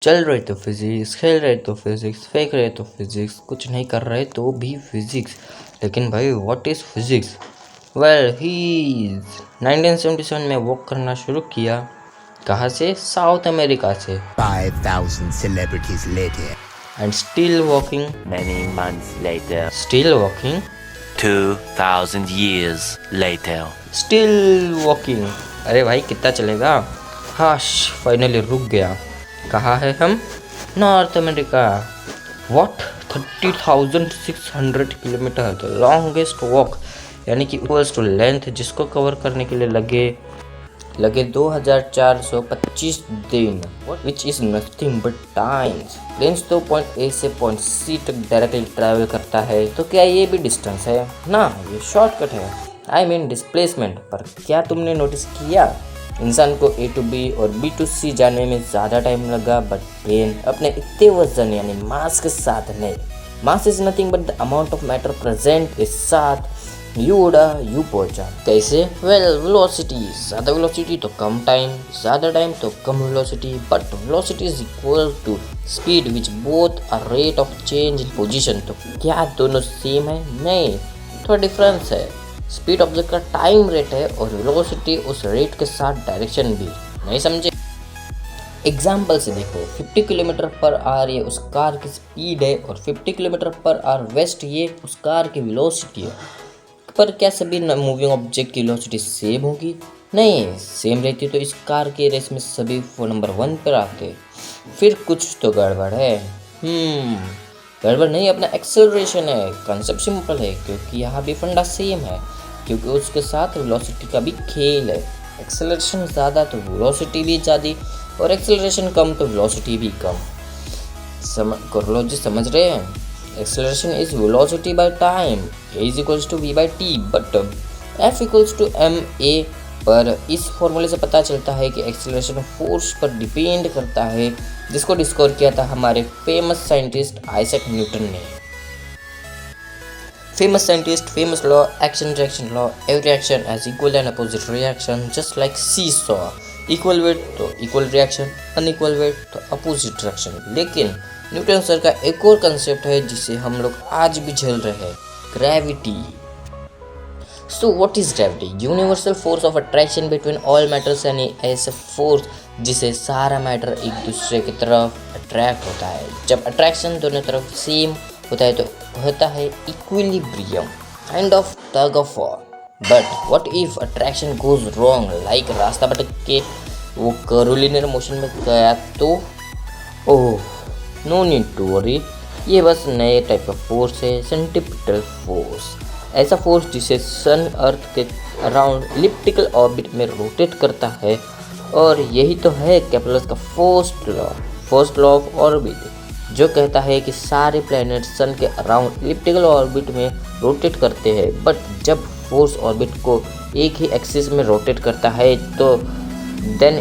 चल रहे तो फिजिक्स, खेल रहे तो फिजिक्स, फेंक रहे तो फिजिक्स, कुछ नहीं कर रहे तो भी फिजिक्स। लेकिन भाई व्हाट इज फिजिक्स? वेल ही 1977 में वॉक करना शुरू किया। कहाँ से? साउथ अमेरिका से। 5,000 celebrities later. And still walking, Many months later, still walking, 2,000 years later. Still walking. अरे भाई कितना चलेगा? हाश फाइनली रुक गया। कहाँ है हम? North America. What? 30,600 kilometre, the longest walk, यानी कि इक्वल्स टू लेंथ जिसको कवर करने के लिए लगे 2425 दिन, which is nothing but times. Planes तो पॉइंट ए से पॉइंट सी तक डायरेक्टली ट्रैवल करता है, तो क्या ये भी डिस्टेंस है? ना, ये शॉर्टकट है। I mean displacement. पर क्या तुमने नोटिस किया, इंसान को ए टू बी और बी टू सी जाने में ज़्यादा टाइम लगा, बट प्लेन अपने इतने वजन यानी मास के साथ नहीं। Mass is nothing but the amount of matter present इस साथ यू उड़ा यू पहुंचा। कैसे? वेल वेलोसिटी, ज़्यादा वेलोसिटी तो कम टाइम, ज़्यादा टाइम तो कम velocity, but velocity is equal to speed which both a rate of change in position. तो क्या दोनों सेम है? नहीं, थोड़ा डिफरेंस है। स्पीड ऑब्जेक्ट का टाइम रेट है और वेलोसिटी उस रेट के साथ डायरेक्शन भी। नहीं समझे? एग्जाम्पल से देखो, 50 किलोमीटर पर आवर ये उस कार की स्पीड है और 50 किलोमीटर पर आवर वेस्ट ये उस कार की वेलोसिटी है। पर क्या सभी मूविंग ऑब्जेक्ट की वेलोसिटी सेम होगी? नहीं, सेम रहती तो इस कार के रेस में सभी नंबर 1 पर आते। फिर कुछ तो गड़बड़ है। गड़बड़ नहीं, अपना एक्सेलरेशन है। कंसेप्ट सिंपल है क्योंकि यहाँ भी फंडा सेम है, क्योंकि उसके साथ वेलोसिटी का भी खेल है। एक्सेलरेशन ज़्यादा तो वेलोसिटी भी ज़्यादा, और एक्सेलरेशन कम तो वेलोसिटी भी कम। कोरोलॉजी समझ रहे हैं? Acceleration is velocity by time, a is equals to v by t, but F equals to m a. पर इस फॉर्मूले से पता चलता है कि एक्सेलरेशन फोर्स पर डिपेंड करता है, जिसको डिस्कवर किया था हमारे फेमस साइंटिस्ट आइजैक न्यूटन ने। Famous scientist, famous law, action reaction law, every action has equal and opposite reaction, just like seesaw. Equal weight तो equal reaction, unequal weight तो opposite reaction। लेकिन न्यूटन सर का एक और concept है जिसे हम लोग आज भी झेल रहे हैं, gravity. So what is gravity? Universal force of attraction between all matters, यानी ऐसे फोर्स जिसे सारा मैटर एक दूसरे की तरफ अट्रैक्ट होता है। जब अट्रैक्शन दोनों तरफ सेम होता है तो होता है equilibrium, kind of tug of war. But what if attraction goes wrong, like रास्ता भटक के वो कर्वलिनियर मोशन में गया तो? ओह, नो नीड टू वरी, ये बस नए टाइप का फोर्स है, सेंट्रीपिटल फोर्स। ऐसा फोर्स जिसे सन अर्थ के अराउंड इलिप्टिकल ऑर्बिट में रोटेट करता है, और यही तो है केपलर का फर्स्ट लॉ ऑफ ऑर्बिट, जो कहता है कि सारे प्लैनेट सन के अराउंड इलिप्टिकल ऑर्बिट में रोटेट करते हैं। बट जब फोर्स ऑर्बिट को एक ही एक्सिस में रोटेट करता है तो then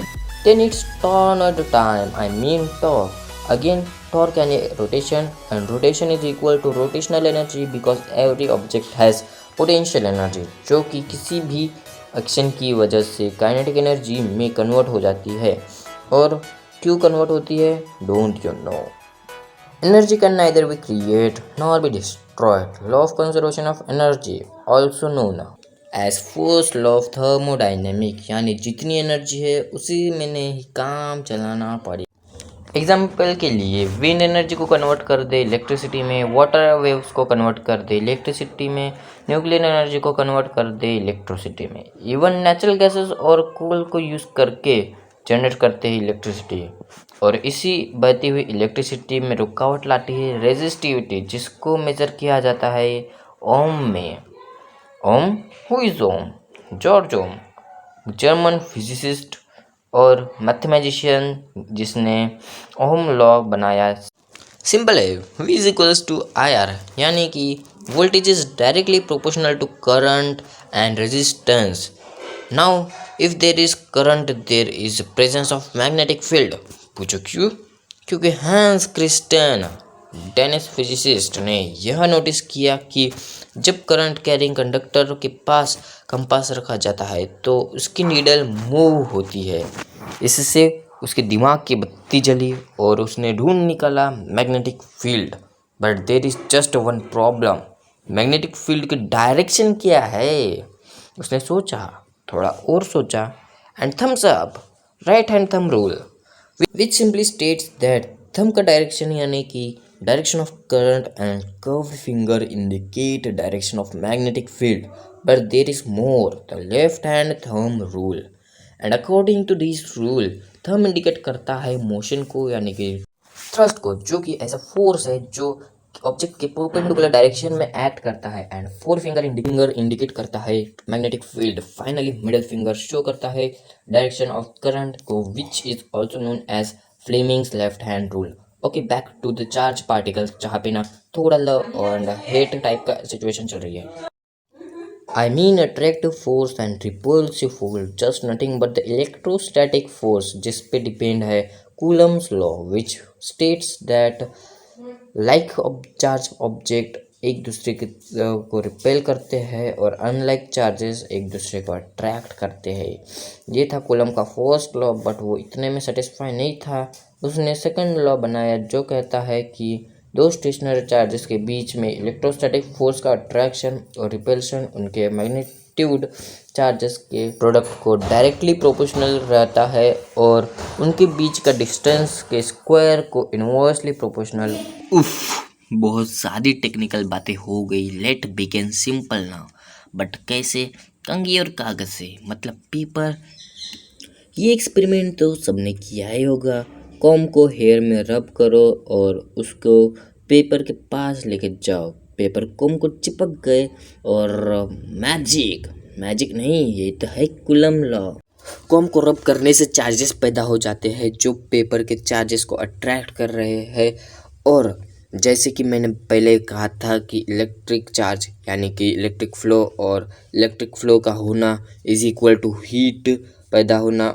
its turn at time, I mean torque. Again torque यानी rotation, and rotation is equal to rotational energy, because every object has potential energy, जो कि किसी भी एक्शन की वजह से काइनेटिक एनर्जी में कन्वर्ट हो जाती है। और क्यों कन्वर्ट होती है? Don't you know? Energy can neither be created nor be destroyed. Law of conservation of energy, also known as first law of thermodynamics, यानी जितनी एनर्जी है उसी में ही काम चलाना पड़ेगा। एग्जाम्पल के लिए विंड एनर्जी को कन्वर्ट कर दे इलेक्ट्रिसिटी में, वाटर वेव्स को कन्वर्ट कर दे इलेक्ट्रिसिटी में, न्यूक्लियर एनर्जी को कन्वर्ट कर दे इलेक्ट्रिसिटी में। इवन नेचुरल गैसेस और कोल को यूज़ करके जनरेट करते हैं इलेक्ट्रिसिटी, और इसी बहती हुई इलेक्ट्रिसिटी में रुकावट लाती है रेजिस्टिविटी, जिसको मेजर किया जाता है ओम में। Ohm, who is Ohm? George Ohm, German physicist और मैथमेटिशियन, जिसने ओम लॉ बनाया। सिंपल है, V is equals to IR, यानी कि voltage is directly proportional to current and resistance. Now if there is current there is presence of magnetic field. पूछो क्यों? क्योंकि hence Christian, Dennis physicist, ने यह notice किया कि जब करंट कैरिंग कंडक्टर के पास कंपास रखा जाता है तो उसकी नीडल मूव होती है। इससे उसके दिमाग की बत्ती जली और उसने ढूंढ निकाला magnetic field. But there is just one problem, magnetic field की डायरेक्शन क्या है? उसने सोचा, थोड़ा और सोचा, and thumbs up, right hand thumb rule, which simply states that thumb का डायरेक्शन यानी कि direction of current and curve finger indicate direction of magnetic field, but there is more, the left hand thumb rule. And according to this rule, thumb indicate करता है motion को यानी कि thrust को, जो कि ऐसा फोर्स है जो ऑब्जेक्ट के परपेंडिकुलर डायरेक्शन में एक्ट करता है। एंड फोर फिंगर इंडिकेट करता है magnetic field. Finally middle finger show करता है डायरेक्शन ऑफ करंट को, which is also known as Fleming's left hand rule. Okay, back to the charge particles, जहाँ पे ना थोड़ा लव और हेट टाइप का सिचुएशन चल रही है। I mean attractive force and repulsive force, just nothing but the electrostatic force, जिस पे डिपेंड है Coulomb's law, which states that like charge object एक दूसरे को रिपेल करते हैं और अनलाइक चार्जेस एक दूसरे को अट्रैक्ट करते हैं। ये था कूलम का फर्स्ट लॉ, बट वो इतने में सेटिस्फाई नहीं था। उसने सेकंड लॉ बनाया जो कहता है कि दो स्टेशनरी चार्जेस के बीच में इलेक्ट्रोस्टैटिक फोर्स का अट्रैक्शन और रिपल्शन उनके मैग्नीट्यूड चार्जेस के प्रोडक्ट को डायरेक्टली प्रोपोर्शनल रहता है और उनके बीच का डिस्टेंस के स्क्वायर को इनवर्सली प्रोपोर्शनल। उफ, बहुत सारी टेक्निकल बातें हो गई। Let begin simple now. But कैसे? कंघी और कागज से, मतलब पेपर। ये एक्सपेरिमेंट तो सबने किया ही होगा। कॉम को हेयर में रब करो और उसको पेपर के पास लेके जाओ, पेपर कॉम को चिपक गए और मैजिक नहीं, ये तो है कूलम लॉ। कॉम को रब करने से चार्जेस पैदा हो जाते हैं जो पेपर के चार्जेस को अट्रैक्ट कर रहे हैं। और जैसे कि मैंने पहले कहा था कि इलेक्ट्रिक चार्ज यानी कि इलेक्ट्रिक फ्लो और इलेक्ट्रिक फ्लो का होना इज इक्वल टू हीट पैदा होना